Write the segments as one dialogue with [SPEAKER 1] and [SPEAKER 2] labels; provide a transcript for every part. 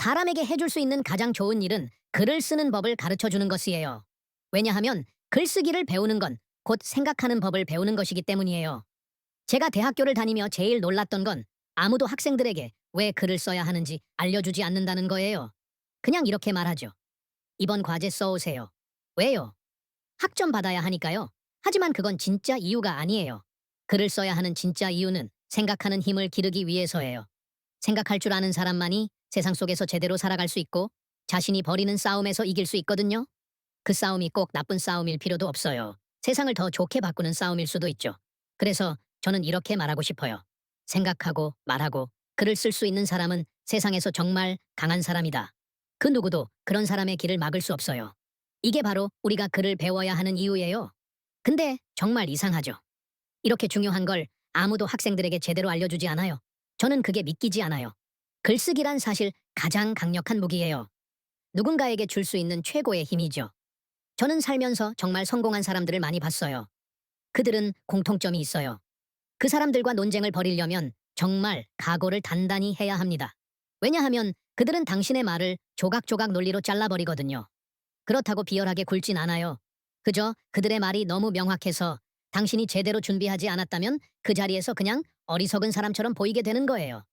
[SPEAKER 1] 사람에게 해줄 수 있는 가장 좋은 일은 글을 쓰는 법을 가르쳐 주는 것이에요. 왜냐하면 글쓰기를 배우는 건 곧 생각하는 법을 배우는 것이기 때문이에요. 제가 대학교를 다니며 제일 놀랐던 건 아무도 학생들에게 왜 글을 써야 하는지 알려주지 않는다는 거예요. 그냥 이렇게 말하죠. 이번 과제 써오세요. 왜요? 학점 받아야 하니까요. 하지만 그건 진짜 이유가 아니에요. 글을 써야 하는 진짜 이유는 생각하는 힘을 기르기 위해서예요. 생각할 줄 아는 사람만이 세상 속에서 제대로 살아갈 수 있고 자신이 벌이는 싸움에서 이길 수 있거든요. 그 싸움이 꼭 나쁜 싸움일 필요도 없어요. 세상을 더 좋게 바꾸는 싸움일 수도 있죠. 그래서 저는 이렇게 말하고 싶어요. 생각하고 말하고 글을 쓸 수 있는 사람은 세상에서 정말 강한 사람이다. 그 누구도 그런 사람의 길을 막을 수 없어요. 이게 바로 우리가 글을 배워야 하는 이유예요. 근데 정말 이상하죠. 이렇게 중요한 걸 아무도 학생들에게 제대로 알려주지 않아요. 저는 그게 믿기지 않아요. 글쓰기란 사실 가장 강력한 무기예요. 누군가에게 줄 수 있는 최고의 힘이죠. 저는 살면서 정말 성공한 사람들을 많이 봤어요. 그들은 공통점이 있어요. 그 사람들과 논쟁을 벌이려면 정말 각오를 단단히 해야 합니다. 왜냐하면 그들은 당신의 말을 조각조각 논리로 잘라버리거든요. 그렇다고 비열하게 굴진 않아요. 그저 그들의 말이 너무 명확해서 당신이 제대로 준비하지 않았다면 그 자리에서 그냥 어리석은 사람처럼 보이게 되는 거예요.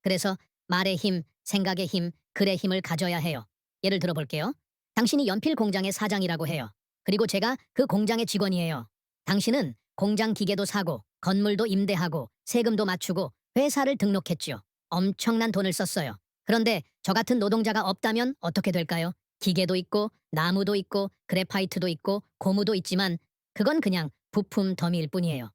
[SPEAKER 1] 그래서 말의 힘, 생각의 힘, 글의 힘을 가져야 해요. 예를 들어 볼게요. 당신이 연필 공장의 사장이라고 해요. 그리고 제가 그 공장의 직원이에요. 당신은 공장 기계도 사고, 건물도 임대하고, 세금도 맞추고, 회사를 등록했죠. 엄청난 돈을 썼어요. 그런데 저 같은 노동자가 없다면 어떻게 될까요? 기계도 있고, 나무도 있고, 그래파이트도 있고, 고무도 있지만 그건 그냥 부품 더미일 뿐이에요.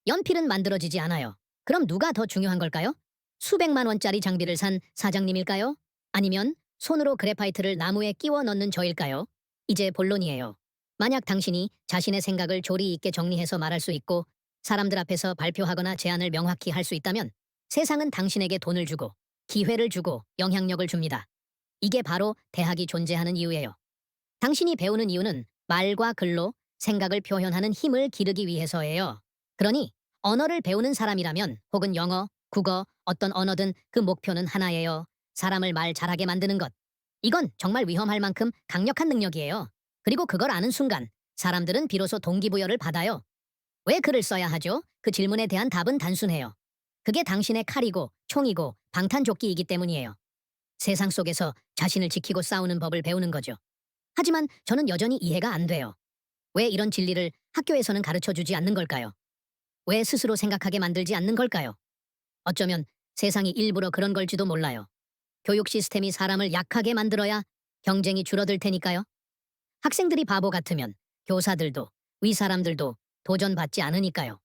[SPEAKER 1] 연필은 만들어지지 않아요. 그럼 누가 더 중요한 걸까요? 수백만 원짜리 장비를 산 사장님일까요? 아니면 손으로 그래파이트를 나무에 끼워 넣는 저일까요? 이제 본론이에요. 만약 당신이 자신의 생각을 조리 있게 정리해서 말할 수 있고 사람들 앞에서 발표하거나 제안을 명확히 할 수 있다면 세상은 당신에게 돈을 주고 기회를 주고 영향력을 줍니다. 이게 바로 대학이 존재하는 이유예요. 당신이 배우는 이유는 말과 글로 생각을 표현하는 힘을 기르기 위해서예요. 그러니 언어를 배우는 사람이라면 혹은 영어, 국어, 어떤 언어든 그 목표는 하나예요. 사람을 말 잘하게 만드는 것. 이건 정말 위험할 만큼 강력한 능력이에요. 그리고 그걸 아는 순간 사람들은 비로소 동기부여를 받아요. 왜 글을 써야 하죠? 그 질문에 대한 답은 단순해요. 그게 당신의 칼이고 총이고 방탄조끼이기 때문이에요. 세상 속에서 자신을 지키고 싸우는 법을 배우는 거죠. 하지만 저는 여전히 이해가 안 돼요. 왜 이런 진리를 학교에서는 가르쳐 주지 않는 걸까요? 왜 스스로 생각하게 만들지 않는 걸까요? 어쩌면 세상이 일부러 그런 걸지도 몰라요. 교육 시스템이 사람을 약하게 만들어야 경쟁이 줄어들 테니까요. 학생들이 바보 같으면 교사들도 윗사람들도 도전받지 않으니까요.